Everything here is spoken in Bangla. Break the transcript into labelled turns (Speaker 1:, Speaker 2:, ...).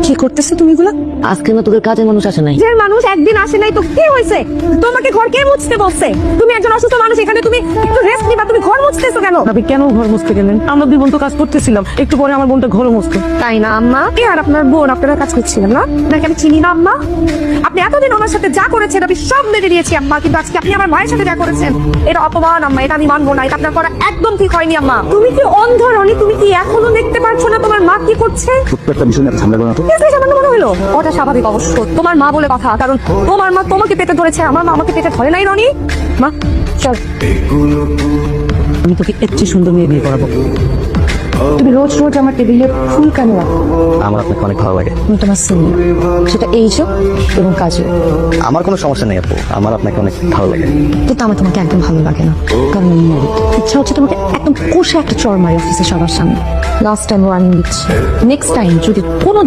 Speaker 1: কি করতেছো তুমি এগুলো?
Speaker 2: আজকে না তোদের কাজের মানুষ আসে নাই।
Speaker 1: যে মানুষ একদিন আসে নাই তো কি হয়েছে? তোমাকে ঘর কে মুছতে বলছে? তুমি একজন অসুস্থ মানুষ, এখানে তুমি একটু রেস্ট নিবা, তুমি ঘর মুছতেছো কেন?
Speaker 3: আপনি কেন ঘর মুছতে গেলেন? আমরা দুই বোন তো কাজ করতেছিলাম, একটু পরে আমার বোনটা ঘরে মুছতো।
Speaker 1: তাই না আম্মা? কে আর আপনার বোন আপনারা কাজ করছিলেন না? নাকি আমি চিনি না আম্মা? আপনি এতদিন আমার সাথে যা করেছেন আমি সব মেনে নিয়েছি আম্মা, কিন্তু আজকে আপনি আমার মায়ের সাথে যা করেছেন এটা অপমান আম্মা, এটা আমি মানবো না, এটা আপনার করা একদম ঠিক হয়নি আম্মা। তুমি কি অন্ধ রনি? তুমি কি এখনো দেখতে পারছো না তোমার মা কি করছে?
Speaker 4: প্রত্যেকটা বিষয় নিয়ে ঝামেলা করো না তো।
Speaker 1: এটাই সামান্য মনে হলো? ওটা স্বাভাবিক অবশ্য, তোমার মা বলে কথা, কারণ তোমার মা তোমাকে পেটে ধরেছে, আমার মা আমাকে পেটে ধরে নাই রনি। মা চল,
Speaker 3: আমি তোকে এর চেয়ে সুন্দর মেয়ে বিয়ে করাবো।
Speaker 1: তুমি রোজ রোজ আমার টেবিলে ফুল কেন রাখো?
Speaker 4: আমার আপনাকে অনেক ভালো লাগে।
Speaker 1: আমি তোমার সিনিয়র, সেটা এইজও এবং কাজে।
Speaker 4: আমার কোনো সমস্যা নেই আপু, আমার আপনাকে অনেক ভালো লাগে।
Speaker 1: কিন্তু আমার তোমাকে একদম ভালো লাগে না, কারণ আমি married। ইচ্ছা হচ্ছে তোমাকে একদম কষে একটা চড় মারি অফিসে সবার সামনে। লাস্ট টাইম ওয়ার্নিং দিচ্ছি, নেক্সট টাইম যদি কোনো